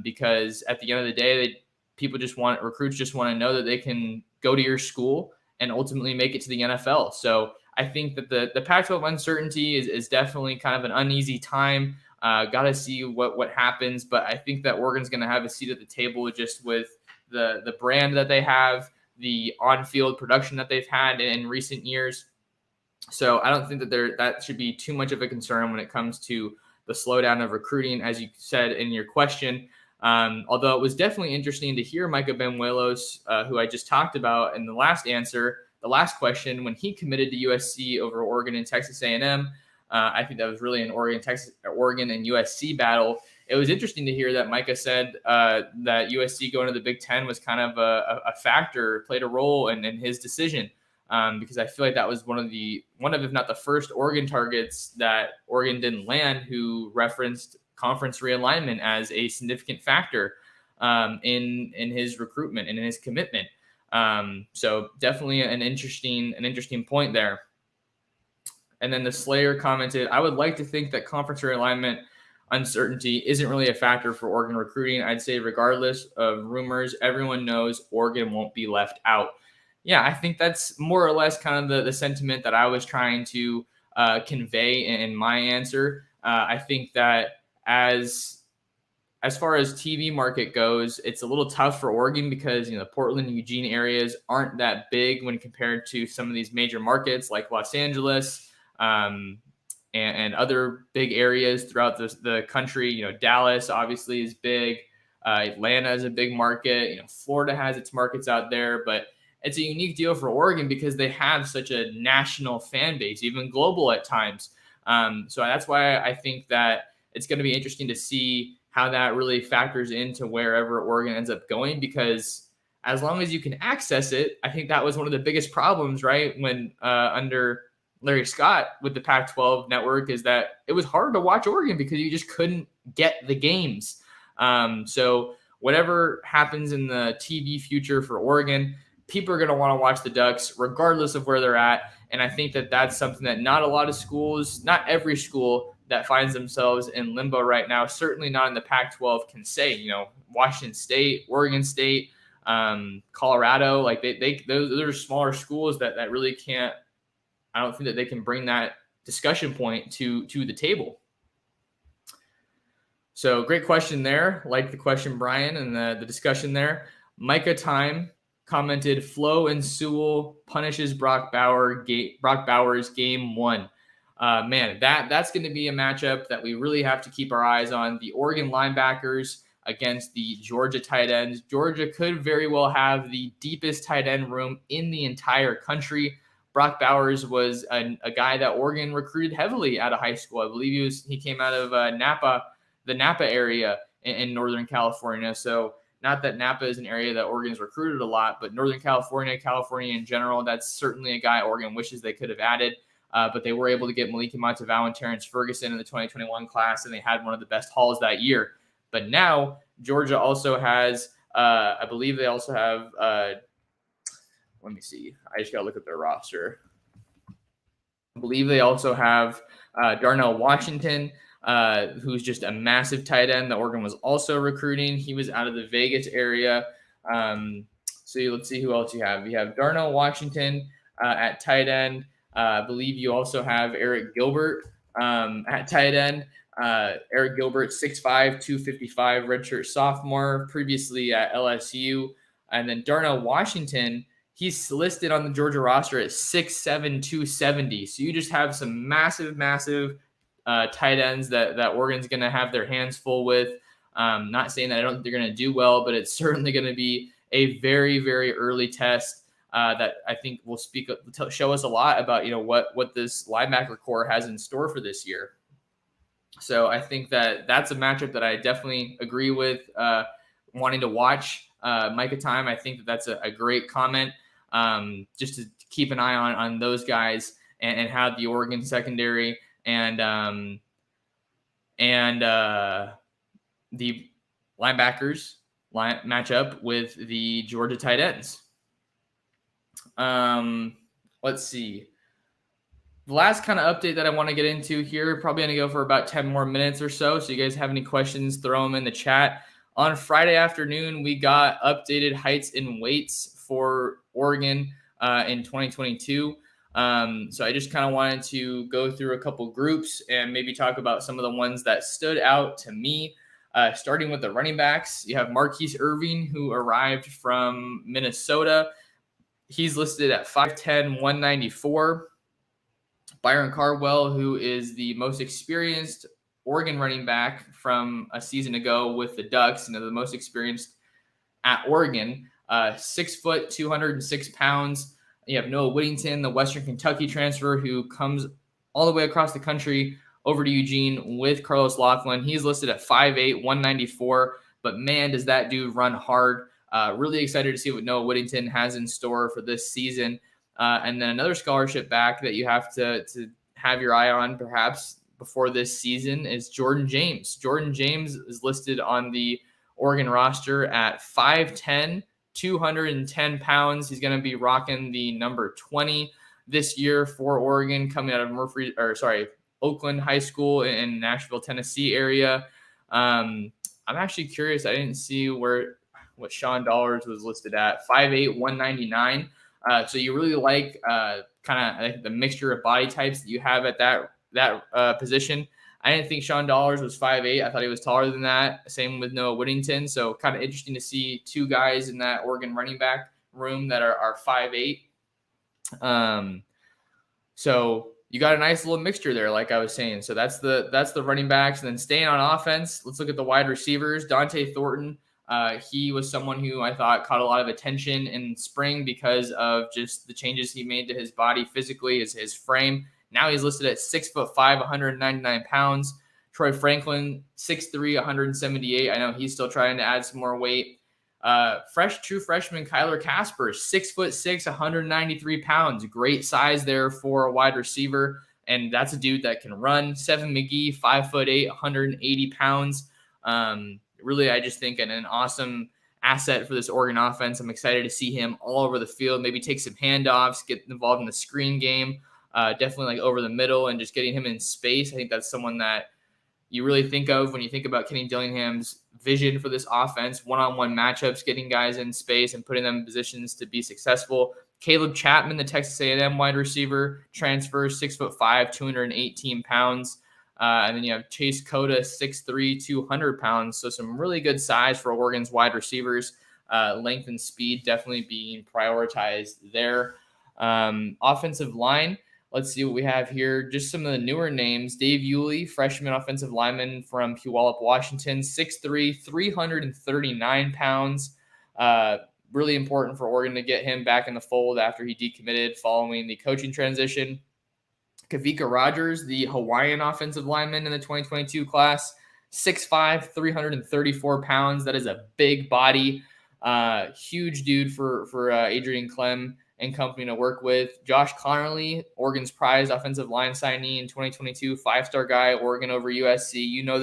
because at the end of the day, recruits just want to know that they can go to your school and ultimately make it to the NFL. So I think that the Pac-12 uncertainty is definitely kind of an uneasy time. Got to see what happens, but I think that Oregon's going to have a seat at the table just with the brand that they have, the on-field production that they've had in recent years. So I don't think that should be too much of a concern when it comes to the slowdown of recruiting, as you said in your question. Although it was definitely interesting to hear Micah Benuelos, who I just talked about in the last answer, the last question, when he committed to USC over Oregon and Texas A&M. I think that was really an Oregon and USC battle. It was interesting to hear that Micah said that USC going to the Big Ten was kind of a factor, played a role in his decision. Because I feel like that was one of, if not the first Oregon targets that Oregon didn't land, who referenced conference realignment as a significant factor. in his recruitment and in his commitment. So definitely an interesting point there. And then the Slayer commented, I would like to think that conference realignment uncertainty isn't really a factor for Oregon recruiting. I'd say regardless of rumors, everyone knows Oregon won't be left out. Yeah, I think that's more or less kind of the sentiment that I was trying to convey in my answer. I think that as far as TV market goes, it's a little tough for Oregon because the Portland and Eugene areas aren't that big when compared to some of these major markets like Los Angeles and other big areas throughout the country. Dallas obviously is big. Atlanta is a big market. Florida has its markets out there, but it's a unique deal for Oregon because they have such a national fan base, even global at times. So that's why I think that it's going to be interesting to see how that really factors into wherever Oregon ends up going, because as long as you can access it, I think that was one of the biggest problems, right? When under Larry Scott with the Pac-12 network, is that it was hard to watch Oregon because you just couldn't get the games. So whatever happens in the TV future for Oregon, people are going to want to watch the Ducks regardless of where they're at. And I think that that's something that not a lot of schools, not every school that finds themselves in limbo right now, certainly not in the Pac-12, can say. Washington State, Oregon State, Colorado, like those are smaller schools that really can't. I don't think that they can bring that discussion point to the table. So great question there. Like the question, Brian, and the discussion there. Micah Time commented, Flo and Sewell punishes Brock Bowers game 1. Man, that's going to be a matchup that we really have to keep our eyes on. The Oregon linebackers against the Georgia tight ends. Georgia could very well have the deepest tight end room in the entire country. Brock Bowers was a guy that Oregon recruited heavily out of high school. I believe he came out of the Napa area in Northern California. So not that Napa is an area that Oregon's recruited a lot, but Northern California in general, that's certainly a guy Oregon wishes they could have added. But they were able to get Malika Montavao and Terrence Ferguson in the 2021 class, and they had one of the best hauls that year. But now Georgia also has, I believe they also have, let me see. I just got to look at their roster. I believe they also have Darnell Washington, who's just a massive tight end that Oregon was also recruiting. He was out of the Vegas area. So let's see who else you have. You have Darnell Washington at tight end. I believe you also have Eric Gilbert at tight end. Eric Gilbert, 6'5", 255, redshirt sophomore, previously at LSU. And then Darnell Washington, he's listed on the Georgia roster at 6'7", 270. So you just have some massive tight ends that Oregon's going to have their hands full with. Not saying that I don't think they're going to do well, but it's certainly going to be a very, very early test that I think will show us a lot about what this linebacker core has in store for this year. So I think that's a matchup that I definitely agree with wanting to watch. Micah Time, I think that's a great comment. Just to keep an eye on those guys and how the Oregon secondary and the linebackers match up with the Georgia tight ends. Let's see. The last kind of update that I want to get into here, probably going to go for about 10 more minutes or so. So you guys have any questions, throw them in the chat. On Friday afternoon, we got updated heights and weights for Oregon in 2022. So I just kind of wanted to go through a couple groups and maybe talk about some of the ones that stood out to me. Starting with the running backs, you have Marquise Irving, who arrived from Minnesota. He's listed at 5'10", 194. Byron Cardwell, who is the most experienced Oregon running back from a season ago with the Ducks, the most experienced at Oregon, 6 foot, 206 pounds. You have Noah Whittington, the Western Kentucky transfer, who comes all the way across the country over to Eugene with Carlos Laughlin. He's listed at 5'8", 194, but man, does that dude run hard. Really excited to see what Noah Whittington has in store for this season. And then another scholarship back that you have to have your eye on perhaps before this season is Jordan James. Jordan James is listed on the Oregon roster at 5'10", 210 pounds. He's going to be rocking the number 20 this year for Oregon, coming out of Oakland High School in Nashville, Tennessee area. I'm actually curious. I didn't see what Sean Dollars was listed at. 5'8", 199. So you really like kind of the mixture of body types that you have at that position. I didn't think Sean Dollars was 5'8". I thought he was taller than that. Same with Noah Whittington. So kind of interesting to see two guys in that Oregon running back room that are 5'8". So you got a nice little mixture there, like I was saying. So that's the running backs. And then staying on offense, let's look at the wide receivers. Dante Thornton, he was someone who I thought caught a lot of attention in spring because of just the changes he made to his body physically, his frame. Now he's listed at 6'5", 199 pounds. Troy Franklin, 6'3", 178. I know he's still trying to add some more weight. True freshman Kyler Casper, 6'6", 193 pounds. Great size there for a wide receiver, and that's a dude that can run. Seven McGee, 5'8", 180 pounds. Really, I just think an awesome asset for this Oregon offense. I'm excited to see him all over the field. Maybe take some handoffs, get involved in the screen game. Definitely like over the middle and just getting him in space. I think that's someone that you really think of when you think about Kenny Dillingham's vision for this offense, one-on-one matchups, getting guys in space and putting them in positions to be successful. Caleb Chapman, the Texas A&M wide receiver, transfer, 6'5", 218 pounds. And then you have Chase Cota, 6'3", 200 pounds. So some really good size for Oregon's wide receivers. Length and speed definitely being prioritized there. Offensive line, let's see what we have here. Just some of the newer names. Dave Yulee, freshman offensive lineman from Puyallup, Washington, 6'3", 339 pounds. Really important for Oregon to get him back in the fold after he decommitted following the coaching transition. Kavika Rogers, the Hawaiian offensive lineman in the 2022 class, 6'5", 334 pounds. That is a big body. Huge dude for Adrian Clem and company to work with. Josh Connerly, Oregon's prize offensive line signee in 2022, 5-star guy, Oregon over USC. You know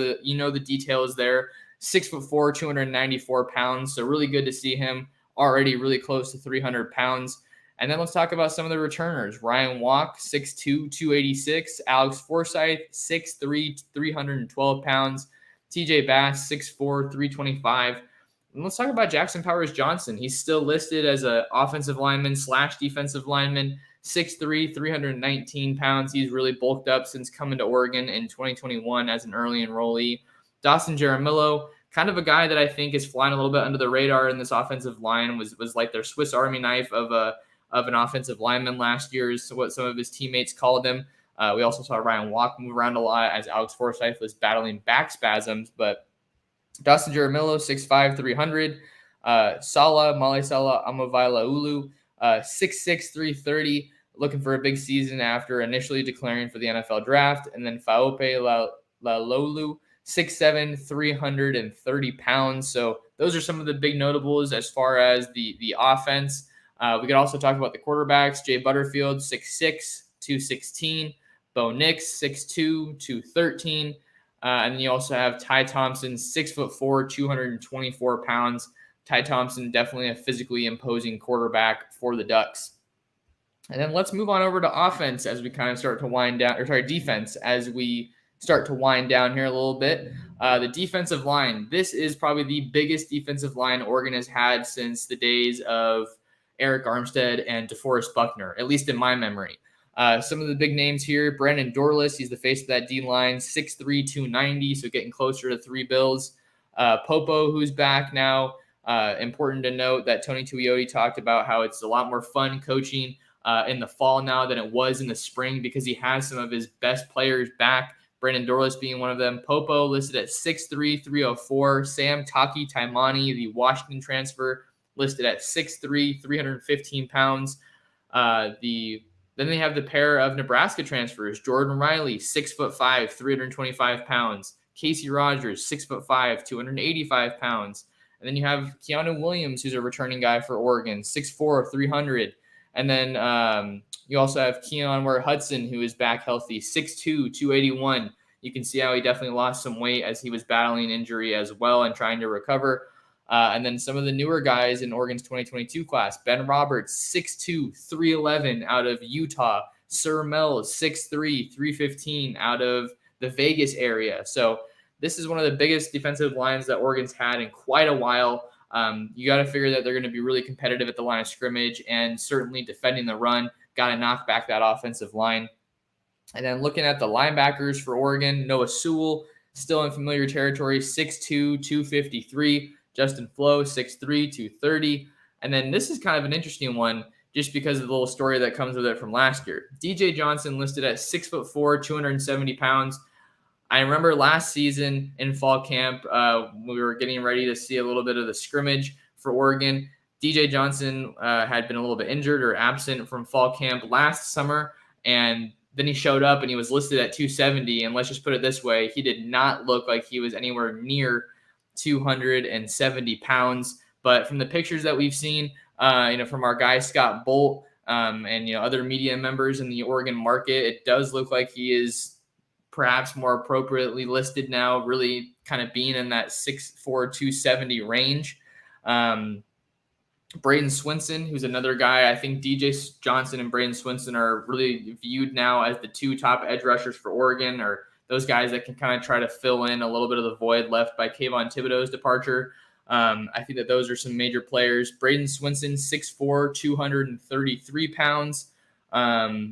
the details there. 6'4", 294 pounds. So really good to see him already really close to 300 pounds. And then let's talk about some of the returners. Ryan Walk, 6'2", 286. Alex Forsythe, 6'3", 312 pounds. TJ Bass, 6'4", 325. And let's talk about Jackson Powers Johnson. He's still listed as an offensive lineman / defensive lineman, 6'3", 319 pounds. He's really bulked up since coming to Oregon in 2021 as an early enrollee. Dawson Jaramillo, kind of a guy that I think is flying a little bit under the radar in this offensive line, was like their Swiss Army knife of an offensive lineman last year is what some of his teammates called him. We also saw Ryan Walk move around a lot as Alex Forsythe was battling back spasms, but Dawson Jaramillo, 6'5", 300. Mali Sala Amavaila-Ulu, 6'6", 330, looking for a big season after initially declaring for the NFL draft. And then Faope Lalolu, 6'7", 330 pounds. So those are some of the big notables as far as the offense. We could also talk about the quarterbacks. Jay Butterfield, 6'6", 216. Bo Nix, 6'2", 213. And then you also have Ty Thompson, 6'4", 224 pounds. Ty Thompson, definitely a physically imposing quarterback for the Ducks. And then let's move on over to offense as we kind of start to wind down, defense as we start to wind down here a little bit. The defensive line. This is probably the biggest defensive line Oregon has had since the days of Eric Armstead and DeForest Buckner, at least in my memory. Some of the big names here, Brandon Dorless, he's the face of that D-line, 6'3", 290, so getting closer to 3 bills. Popo, who's back now. Important to note that Tony Tuioti talked about how it's a lot more fun coaching in the fall now than it was in the spring because he has some of his best players back, Brandon Dorless being one of them. Popo listed at 6'3", 304. Sam Taki Taimani, the Washington transfer, listed at 6'3", 315 pounds. Then they have the pair of Nebraska transfers, Jordan Riley, 6'5", 325 pounds. Casey Rogers, 6'5", 285 pounds. And then you have Keanu Williams, who's a returning guy for Oregon, 6'4", 300. And then you also have Keon Ware Hudson, who is back healthy, 6'2", 281. You can see how he definitely lost some weight as he was battling injury as well and trying to recover. And then some of the newer guys in Oregon's 2022 class, Ben Roberts, 6'2", 311 out of Utah. Sir Mills, 6'3", 315 out of the Vegas area. So this is one of the biggest defensive lines that Oregon's had in quite a while. You got to figure that they're going to be really competitive at the line of scrimmage and certainly defending the run. Got to knock back that offensive line. And then looking at the linebackers for Oregon, Noah Sewell, still in familiar territory, 6'2", 253. Justin Flo, 6'3", 230. And then this is kind of an interesting one just because of the little story that comes with it from last year. DJ Johnson listed at 6'4", 270 pounds. I remember last season in fall camp, we were getting ready to see a little bit of the scrimmage for Oregon. DJ Johnson had been a little bit injured or absent from fall camp last summer, and then he showed up and he was listed at 270. And let's just put it this way, he did not look like he was anywhere near 270 pounds. But from the pictures that we've seen, from our guy Scott Bolt and other media members in the Oregon market, it does look like he is perhaps more appropriately listed now, really kind of being in that 6'4", 270 range. Braden Swenson, who's another guy, I think DJ Johnson and Braden Swenson are really viewed now as the two top edge rushers for Oregon, or those guys that can kind of try to fill in a little bit of the void left by Kayvon Thibodeau's departure. I think that those are some major players. Braden Swenson, 6'4", 233 pounds.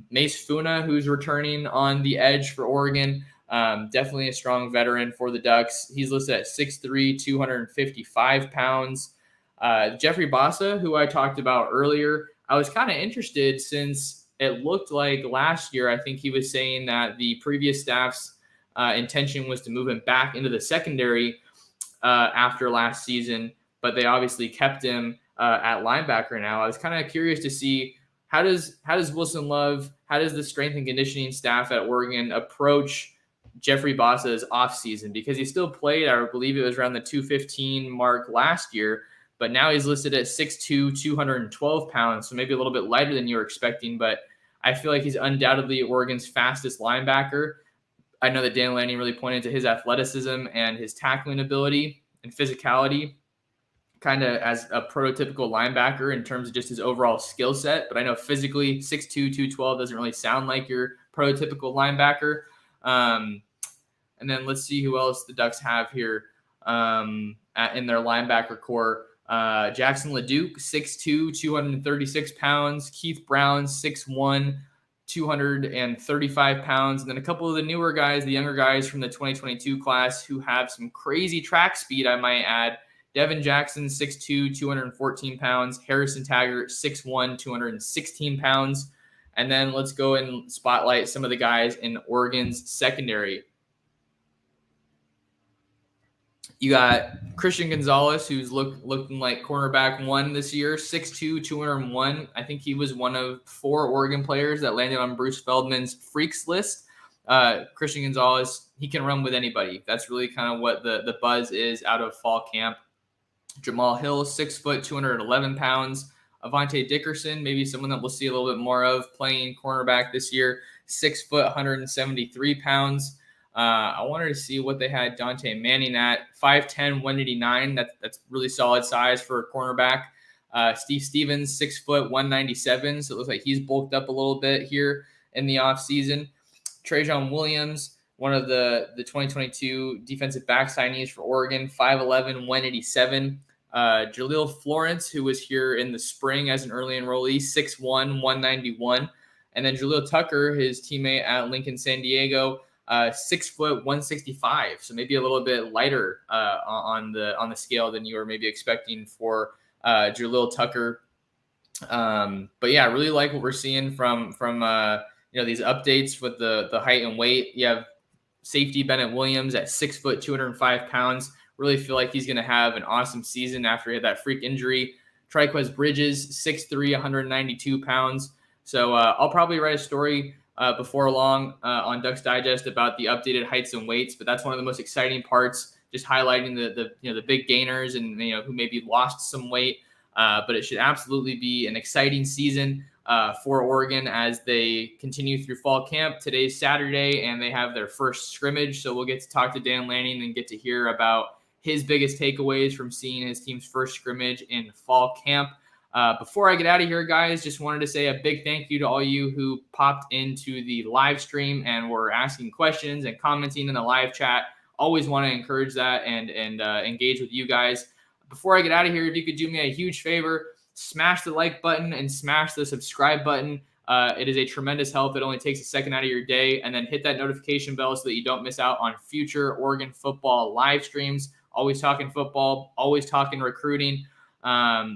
Mace Funa, who's returning on the edge for Oregon. Definitely a strong veteran for the Ducks. He's listed at 6'3", 255 pounds. Jeffrey Bassa, who I talked about earlier, I was kind of interested since it looked like last year, I think he was saying that the previous staff's intention was to move him back into the secondary after last season, but they obviously kept him at linebacker now. I was kind of curious to see how does Wilson Love, how does the strength and conditioning staff at Oregon approach Jeffrey Bassa's offseason, because he still played, I believe it was around the 215 mark last year, but now he's listed at 6'2", 212 pounds, so maybe a little bit lighter than you were expecting, but I feel like he's undoubtedly Oregon's fastest linebacker. I know that Dan Lanning really pointed to his athleticism and his tackling ability and physicality kind of as a prototypical linebacker in terms of just his overall skill set, but I know physically 6'2", 212 doesn't really sound like your prototypical linebacker. And then let's see who else the Ducks have here in their linebacker core. Jackson LeDuc, 6'2", 236 pounds. Keith Brown, 6'1", 235 pounds. And then a couple of the newer guys, the younger guys from the 2022 class who have some crazy track speed, I might add. Devin Jackson, 6'2", 214 pounds. Harrison Taggart, 6'1", 216 pounds. And then let's go and spotlight some of the guys in Oregon's secondary. You got Christian Gonzalez, who's looking like cornerback one this year, 6'2", 201. I think he was one of 4 Oregon players that landed on Bruce Feldman's freaks list. Christian Gonzalez, he can run with anybody. That's really kind of what the buzz is out of fall camp. Jamal Hill, 6 foot, 211 pounds. Avante Dickerson, maybe someone that we'll see a little bit more of playing cornerback this year, 6 foot, 173 pounds. I wanted to see what they had Dante Manning at, 5'10", 189. That's really solid size for a cornerback. Steve Stevens, 6 foot, 197. So it looks like he's bulked up a little bit here in the offseason. Trajan Williams, one of the 2022 defensive back signees for Oregon, 5'11", 187. Jaleel Florence, who was here in the spring as an early enrollee, 6'1", 191. And then Jaleel Tucker, his teammate at Lincoln San Diego, 6 foot, 165. So maybe a little bit lighter on the scale than you were maybe expecting for Jaleel Tucker. But yeah, I really like what we're seeing from these updates with the height and weight. You have safety Bennett Williams at 6 foot, 205 pounds. Really feel like he's going to have an awesome season after he had that freak injury. Triquez Bridges, 6'3", 192 pounds. So I'll probably write a story before long on Ducks Digest about the updated heights and weights, but that's one of the most exciting parts, just highlighting the big gainers and who maybe lost some weight. But it should absolutely be an exciting season. for Oregon as they continue through fall camp. Today's Saturday, and they have their first scrimmage. So we'll get to talk to Dan Lanning and get to hear about his biggest takeaways from seeing his team's first scrimmage in fall camp. Before I get out of here, guys, just wanted to say a big thank you to all you who popped into the live stream and were asking questions and commenting in the live chat. Always want to encourage that and engage with you guys. Before I get out of here, if you could do me a huge favor, smash the like button and smash the subscribe button. It is a tremendous help. It only takes a second out of your day. And then hit that notification bell so that you don't miss out on future Oregon football live streams. Always talking football, always talking recruiting.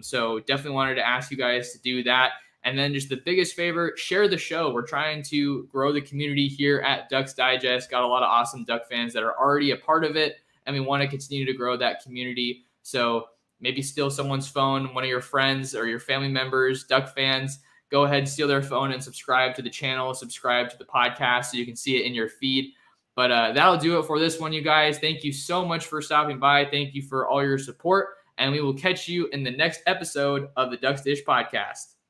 So definitely wanted to ask you guys to do that. And then just the biggest favor, share the show. We're trying to grow the community here at Ducks Digest. Got a lot of awesome Duck fans that are already a part of it, and we want to continue to grow that community. So maybe steal someone's phone, one of your friends or your family members, Duck fans, go ahead, steal their phone and subscribe to the channel, subscribe to the podcast so you can see it in your feed. But that'll do it for this one, you guys. Thank you so much for stopping by. Thank you for all your support, and we will catch you in the next episode of the Ducks Dish Podcast.